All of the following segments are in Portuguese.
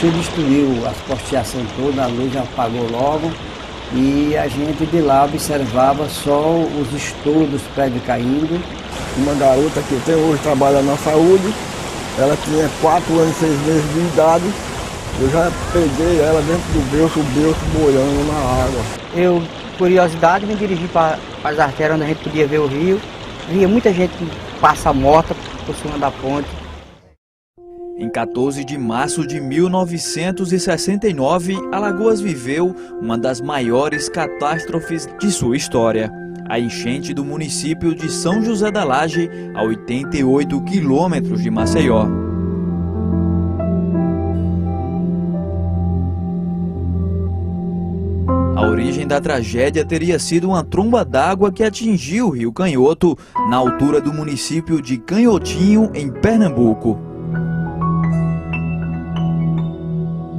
encheu, destruiu as posteações todas, a luz apagou logo. E a gente de lá observava só os estouros dos prédios caindo. Uma garota que tem hoje trabalha na saúde, ela tinha 4 anos e 6 meses de idade. Eu já peguei ela dentro do berço, o berço boiando na água. Eu, curiosidade, me dirigi para as artérias onde a gente podia ver o rio. Via muita gente que passa moto por cima da ponte. Em 14 de março de 1969, Alagoas viveu uma das maiores catástrofes de sua história. A enchente do município de São José da Laje, a 88 quilômetros de Maceió. A origem da tragédia teria sido uma tromba d'água que atingiu o Rio Canhoto, na altura do município de Canhotinho, em Pernambuco.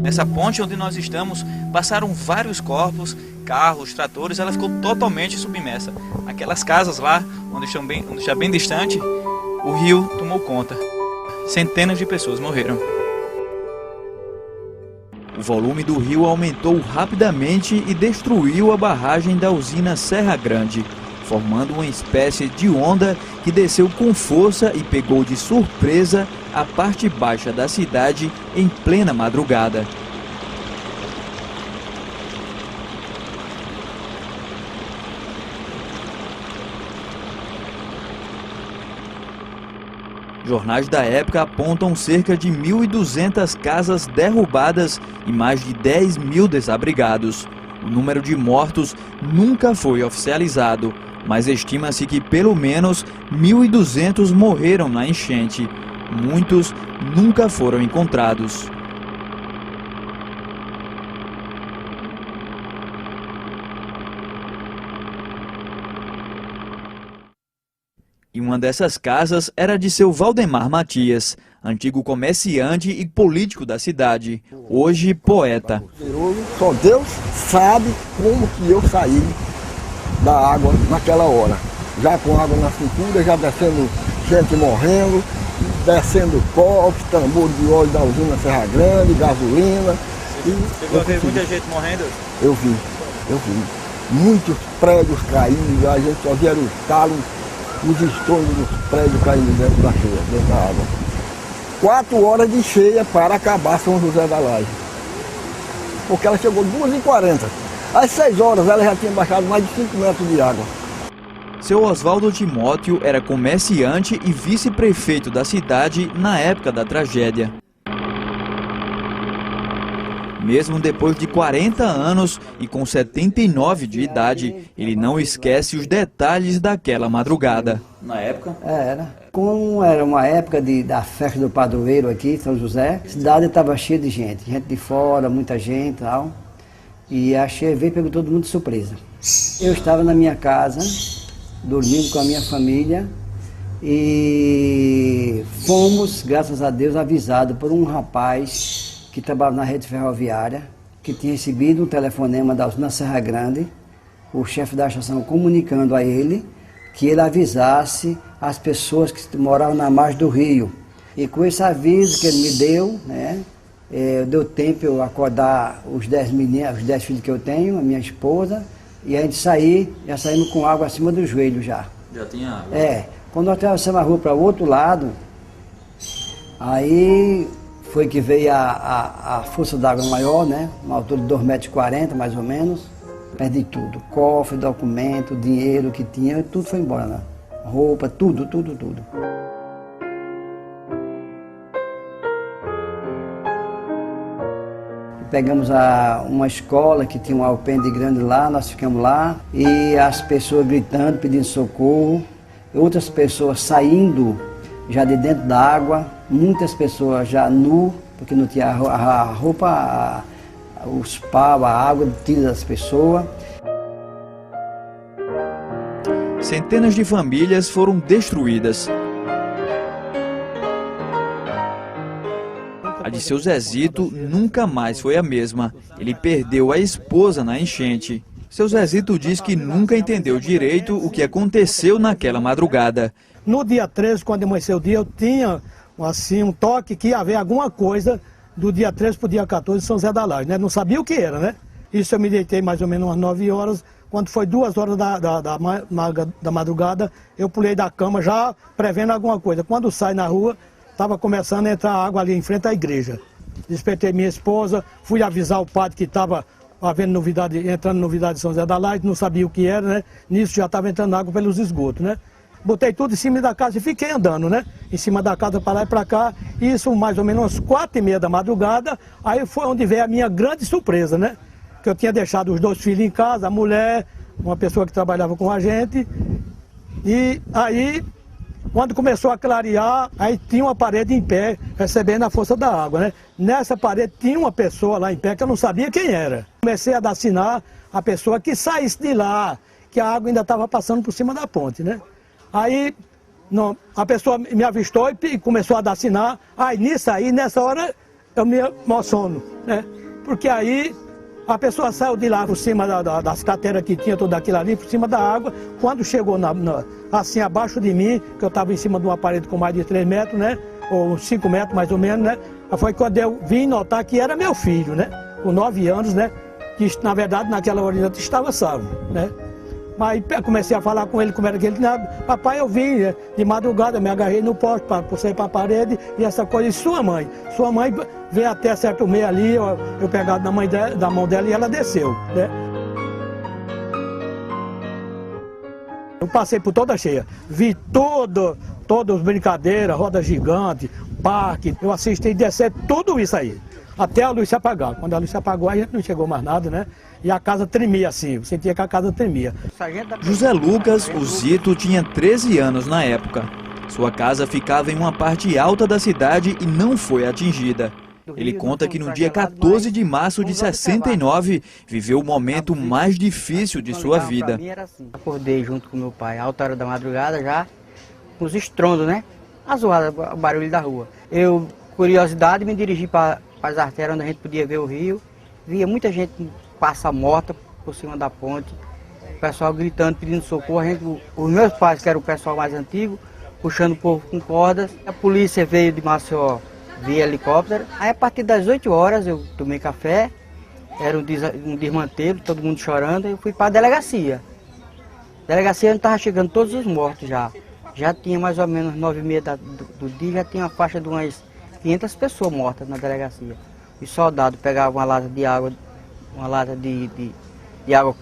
Nessa ponte onde nós estamos, passaram vários corpos, carros, tratores, ela ficou totalmente submersa. Aquelas casas lá, onde está bem distante, o rio tomou conta. Centenas de pessoas morreram. O volume do rio aumentou rapidamente e destruiu a barragem da usina Serra Grande, formando uma espécie de onda que desceu com força e pegou de surpresa a parte baixa da cidade em plena madrugada. Jornais da época apontam cerca de 1.200 casas derrubadas e mais de 10 mil desabrigados. O número de mortos nunca foi oficializado, mas estima-se que pelo menos 1.200 morreram na enchente. Muitos nunca foram encontrados. E uma dessas casas era de seu Valdemar Matias, antigo comerciante e político da cidade, hoje poeta. Só Deus sabe como que eu saí da água naquela hora. Já com água na cintura, já descendo gente morrendo, descendo copos, tambor de óleo da usina Serra Grande, gasolina. Chegou a ver muita gente morrendo? Eu vi. Muitos prédios caídos, a gente só via os talos, os estouros dos prédios caindo dentro da cheia, dentro da água. 4 horas de cheia para acabar São José da Laje. Porque ela chegou 2h40. Às 6 horas ela já tinha baixado mais de 5 metros de água. Seu Oswaldo Timóteo era comerciante e vice-prefeito da cidade na época da tragédia. Mesmo depois de 40 anos e com 79 de idade, ele não esquece os detalhes daquela madrugada. Na época? Era. Como era uma época da festa do padroeiro aqui, São José, a cidade estava cheia de gente de fora, muita gente e tal. E a cheia veio e pegou todo mundo de surpresa. Eu estava na minha casa, dormindo com a minha família, e fomos, graças a Deus, avisados por um rapaz que trabalhava na rede ferroviária, que tinha recebido um telefonema da usina Serra Grande, o chefe da estação comunicando a ele que ele avisasse as pessoas que moravam na margem do rio. E com esse aviso que ele me deu, né, deu tempo eu acordar os 10 meninos, os 10 filhos que eu tenho, a minha esposa, e a gente já saímos com água acima do joelho já. Já tinha água? Quando nós atravessamos a rua para o outro lado, aí foi que veio a força d'água maior, né? Uma altura de 2,40 metros, mais ou menos. Perdi tudo. Cofre, documento, dinheiro que tinha, tudo foi embora, né? Roupa, tudo. Pegamos uma escola que tinha um alpendre grande lá, nós ficamos lá. E as pessoas gritando, pedindo socorro. Outras pessoas saindo já de dentro da água. Muitas pessoas já nu, porque não tinha a roupa, os paus, a água tira das pessoas. Centenas de famílias foram destruídas. A de seu Zezito nunca mais foi a mesma. Ele perdeu a esposa na enchente. Seu Zezito diz que nunca entendeu direito o que aconteceu naquela madrugada. No dia 13, quando amanheceu o dia, eu tinha assim, um toque que ia haver alguma coisa do dia 13 para o dia 14 de São José da Laje, né? Não sabia o que era, né? Isso eu me deitei mais ou menos umas 9 horas, quando foi 2 horas da madrugada, eu pulei da cama já prevendo alguma coisa. Quando sai na rua, estava começando a entrar água ali em frente à igreja. Despertei minha esposa, fui avisar o padre que estava havendo novidade, entrando novidade de São José da Laje, não sabia o que era, né? Nisso já estava entrando água pelos esgotos, né? Botei tudo em cima da casa e fiquei andando, né? Em cima da casa para lá e para cá. Isso mais ou menos às 4h30 da madrugada. Aí foi onde veio a minha grande surpresa, né? Que eu tinha deixado os 2 filhos em casa, a mulher, uma pessoa que trabalhava com a gente. E aí, quando começou a clarear, aí tinha uma parede em pé, recebendo a força da água, né? Nessa parede tinha uma pessoa lá em pé que eu não sabia quem era. Comecei a dar sinal à pessoa que saísse de lá, que a água ainda estava passando por cima da ponte, né? Aí a pessoa me avistou e começou a dar sinal. Aí nessa hora, eu me emociono, né? Porque aí a pessoa saiu de lá por cima das crateras que tinha, tudo aquilo ali, por cima da água. Quando chegou assim abaixo de mim, que eu estava em cima de uma parede com mais de 3 metros, né? Ou 5 metros mais ou menos, né? Foi quando eu vim notar que era meu filho, né? Com 9 anos, né? Que na verdade naquela hora ainda estava salvo, né? Mas comecei a falar com ele como era que ele tinha. Papai, eu vim de madrugada, me agarrei no poste para sair para a parede e essa coisa. E sua mãe veio até certo meio ali, eu pegado da mão dela e ela desceu, né? Eu passei por toda cheia, vi todas as brincadeiras, roda gigante, parque, eu assisti descer tudo isso aí. Até a luz se apagar. Quando a luz se apagou, a gente não chegou mais nada, né? E a casa tremia assim, eu sentia que a casa tremia. José Lucas, o Zito, tinha 13 anos na época. Sua casa ficava em uma parte alta da cidade e não foi atingida. Ele conta que no dia 14 de março de 69, viveu o momento mais difícil de sua vida. Acordei junto com meu pai, alta hora da madrugada já, com os estrondos, né? A zoada, o barulho da rua. Eu, curiosidade, me dirigi para as artérias onde a gente podia ver o rio. Via muita gente passar morta por cima da ponte, o pessoal gritando, pedindo socorro. Os meus pais, que eram o pessoal mais antigo, puxando o povo com cordas. A polícia veio de Maceió via helicóptero. Aí a partir das 8 horas eu tomei café, era um desmantelo, todo mundo chorando. Eu fui para a delegacia. A delegacia não estava chegando todos os mortos já. Já tinha mais ou menos 9h30 do dia, já tinha uma faixa de umas 500 pessoas mortas na delegacia. Os soldados pegavam uma lata de água,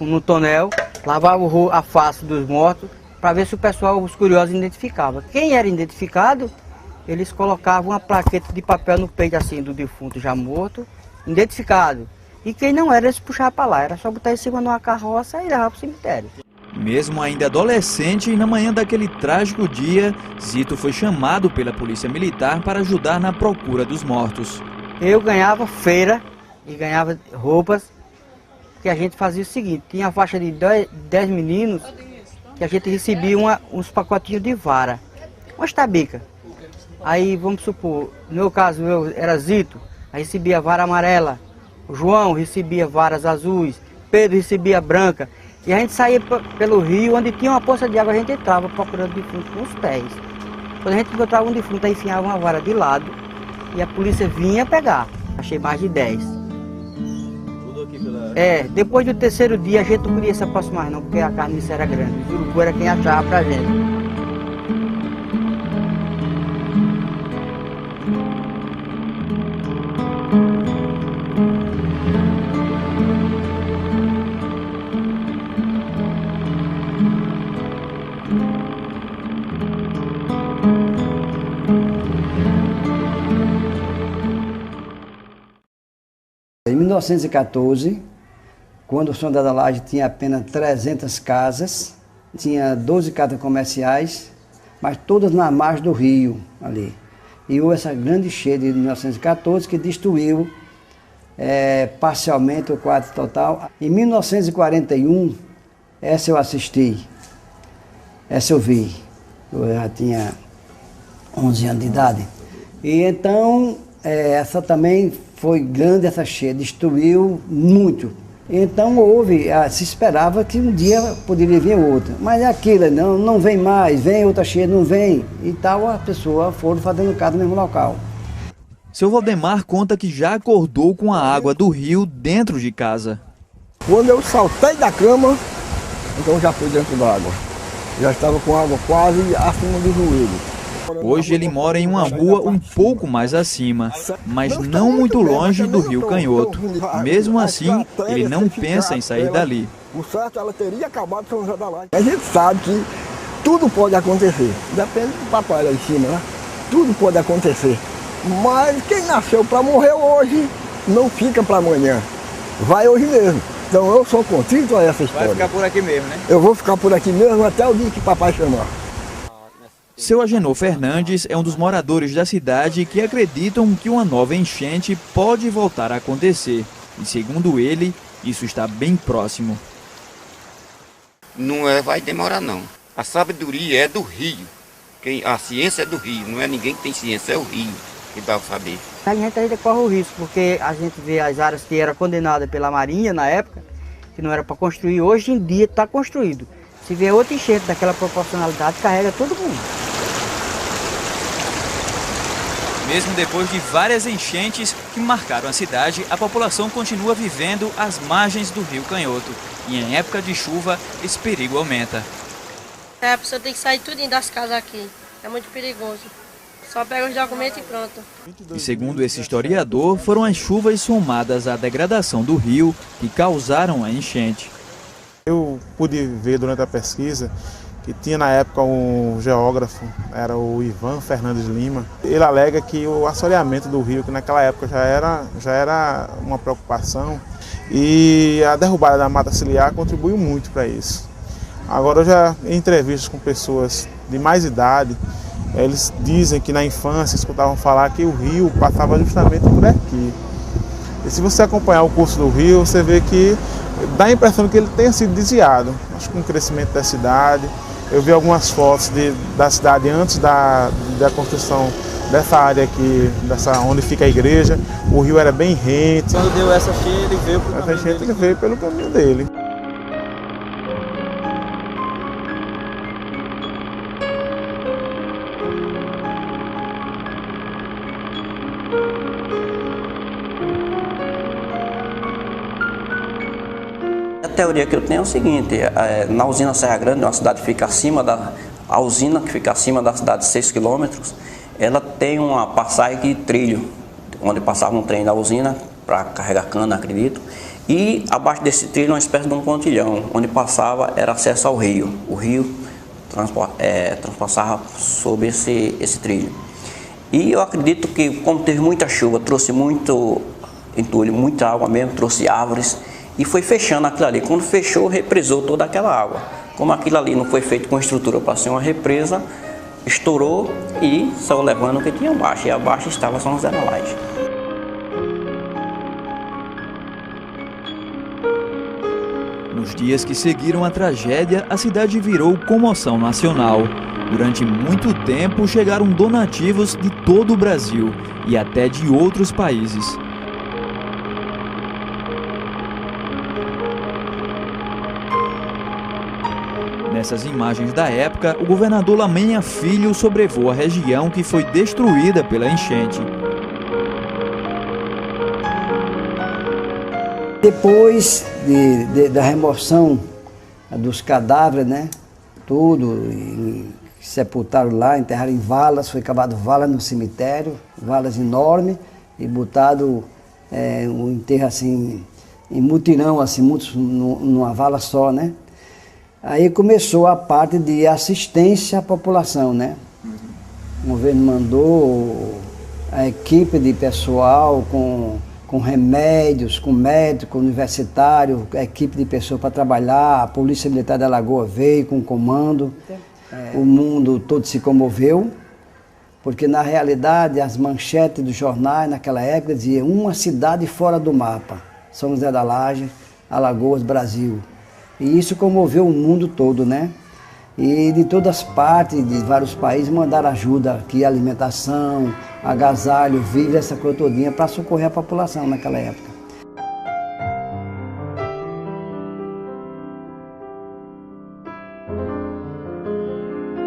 no tonel, lavavam a face dos mortos para ver se o pessoal, os curiosos, identificavam. Quem era identificado, eles colocavam uma plaqueta de papel no peito assim do defunto já morto, identificado. E quem não era, eles puxavam para lá, era só botar em cima de uma carroça e levar para o cemitério. Mesmo ainda adolescente, na manhã daquele trágico dia, Zito foi chamado pela polícia militar para ajudar na procura dos mortos. Eu ganhava feira e ganhava roupas, que a gente fazia o seguinte, tinha a faixa de 10 meninos, que a gente recebia uns pacotinhos de vara, umas tabicas. Aí, vamos supor, no meu caso, eu era Zito, aí recebia vara amarela, o João recebia varas azuis, Pedro recebia branca. E a gente saía pelo rio, onde tinha uma poça de água, a gente entrava procurando defunto com os pés. Quando a gente encontrava um defunto, aí enfiava uma vara de lado e a polícia vinha pegar. Achei mais de 10. Tudo aqui pela... depois do 3º dia a gente não podia se aproximar não, porque a carniça era grande. O urubu era quem achava pra gente. Em 1914, quando o São José da Laje tinha apenas 300 casas, tinha 12 casas comerciais, mas todas na margem do rio ali. E houve essa grande enchente de 1914 que destruiu parcialmente o quadro total. Em 1941, essa eu assisti, essa eu vi, eu já tinha 11 anos de idade. E então, essa também foi grande, essa cheia, destruiu muito. Então se esperava que um dia poderia vir outra. Mas aquilo, não vem mais, vem outra cheia, não vem. E tal, as pessoas foram fazendo casa no mesmo local. Seu Valdemar conta que já acordou com a água do rio dentro de casa. Quando eu saltei da cama, então já fui dentro da água. Já estava com água quase acima do joelho. Hoje ele mora em uma rua um pouco mais acima, mas não muito longe do Rio Canhoto. Mesmo assim, ele não pensa em sair dali. O certo, ela teria acabado São José da Laje. A gente sabe que tudo pode acontecer. Depende do papai lá em cima, né? Tudo pode acontecer. Mas quem nasceu para morrer hoje, não fica para amanhã. Vai hoje mesmo. Então eu sou contrito a essa história. Vai ficar por aqui mesmo, né? Eu vou ficar por aqui mesmo até o dia que papai chamar. Seu Agenor Fernandes é um dos moradores da cidade que acreditam que uma nova enchente pode voltar a acontecer. E segundo ele, isso está bem próximo. Não vai demorar não. A sabedoria é do rio. A ciência é do rio, não é ninguém que tem ciência, é o rio que dá para saber. A gente ainda corre o risco, porque a gente vê as áreas que eram condenadas pela Marinha na época, que não era para construir, hoje em dia está construído. Se vier outra enchente daquela proporcionalidade, carrega todo mundo. Mesmo depois de várias enchentes que marcaram a cidade, a população continua vivendo às margens do Rio Canhoto. E em época de chuva, esse perigo aumenta. A pessoa tem que sair tudinho das casas aqui. É muito perigoso. Só pega os documentos e pronto. E segundo esse historiador, foram as chuvas somadas à degradação do rio que causaram a enchente. Eu pude ver durante a pesquisa que tinha na época um geógrafo, era o Ivan Fernandes Lima. Ele alega que o assoreamento do rio, que naquela época já era uma preocupação, e a derrubada da mata ciliar contribuiu muito para isso. Agora, eu já em entrevistas com pessoas de mais idade, eles dizem que na infância escutavam falar que o rio passava justamente por aqui. E se você acompanhar o curso do rio, você vê que dá a impressão que ele tenha sido desviado. Acho que com o crescimento da cidade, eu vi algumas fotos da cidade antes da construção dessa área aqui, onde fica a igreja. O rio era bem rente. Quando deu essa cheia, ele veio pelo caminho dele. Ele veio pelo caminho dele. A teoria que eu tenho é o seguinte, na usina Serra Grande, uma cidade que fica acima a usina que fica acima da cidade de 6 km, ela tem uma passagem de trilho, onde passava um trem da usina para carregar cana, acredito, e abaixo desse trilho uma espécie de um pontilhão, onde passava era acesso ao rio. O rio transpassava sobre esse trilho. E eu acredito que, como teve muita chuva, trouxe muito entulho, muita água mesmo, trouxe árvores, e foi fechando aquilo ali. Quando fechou, represou toda aquela água. Como aquilo ali não foi feito com estrutura para ser uma represa, estourou e saiu levando o que tinha abaixo. E abaixo estava São José da Laje. Nos dias que seguiram a tragédia, a cidade virou comoção nacional. Durante muito tempo chegaram donativos de todo o Brasil e até de outros países. Nessas imagens da época, o governador Lamenha Filho sobrevoa a região que foi destruída pela enchente. Depois da remoção dos cadáveres, né, tudo, sepultaram lá, enterraram em valas, foi cavado vala no cemitério, valas enormes, e botado um enterro assim, em mutirão, assim, muitos numa vala só, né. Aí começou a parte de assistência à população, né? O governo mandou a equipe de pessoal com remédios, com médico universitário, a equipe de pessoas para trabalhar, a Polícia Militar da Lagoa veio com comando, o mundo todo se comoveu, porque na realidade as manchetes dos jornais naquela época diziam uma cidade fora do mapa, São José da Laje, Alagoas, Brasil. E isso comoveu o mundo todo, né? E de todas as partes, de vários países, mandaram ajuda aqui, alimentação, agasalho, víveres, essa coisa todinha, para socorrer a população naquela época.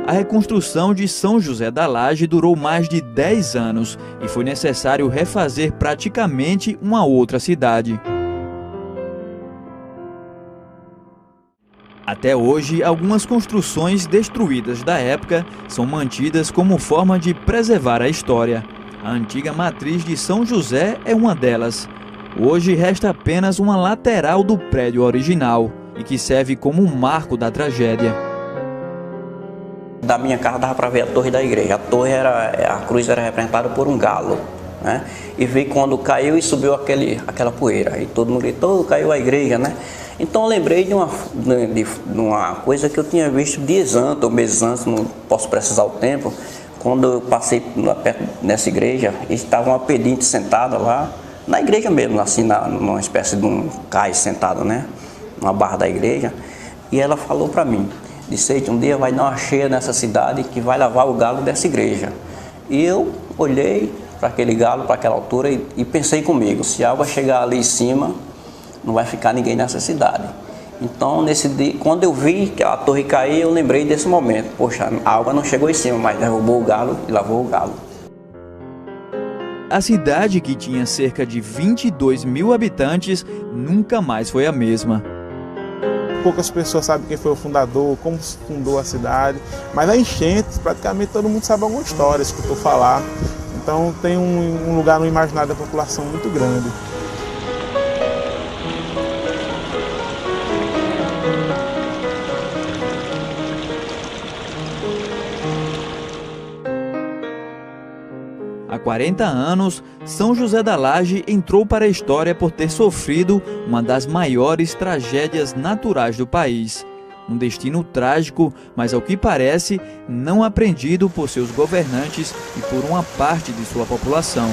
a reconstrução de São José da Laje durou mais de 10 anos e foi necessário refazer praticamente uma outra cidade. Até hoje, algumas construções destruídas da época são mantidas como forma de preservar a história. A antiga matriz de São José é uma delas. Hoje resta apenas uma lateral do prédio original e que serve como um marco da tragédia. Da minha casa dava para ver a torre da igreja. A cruz era representada por um galo, né? E veio quando caiu e subiu aquela poeira. E todo mundo gritou, caiu a igreja, né? Então eu lembrei de uma coisa que eu tinha visto dias antes, ou meses antes, não posso precisar o tempo, quando eu passei perto nessa igreja, estava uma pedinte sentada lá, na igreja mesmo, assim, numa espécie de um cais sentado, né? Numa barra da igreja, e ela falou para mim, disse, um dia vai dar uma cheia nessa cidade que vai lavar o galo dessa igreja. E eu olhei para aquele galo, para aquela altura, e pensei comigo, se a água chegar ali em cima, não vai ficar ninguém nessa cidade. Então, nesse dia, quando eu vi que a torre cair, eu lembrei desse momento. Poxa, a água não chegou em cima, mas derrubou o galo e lavou o galo. A cidade, que tinha cerca de 22 mil habitantes, nunca mais foi a mesma. Poucas pessoas sabem quem foi o fundador, como se fundou a cidade, mas a enchente, praticamente todo mundo sabe alguma história, escutou falar. Então tem um lugar no imaginário da população muito grande. Há 40 anos, São José da Laje entrou para a história por ter sofrido uma das maiores tragédias naturais do país. Um destino trágico, mas ao que parece, não aprendido por seus governantes e por uma parte de sua população.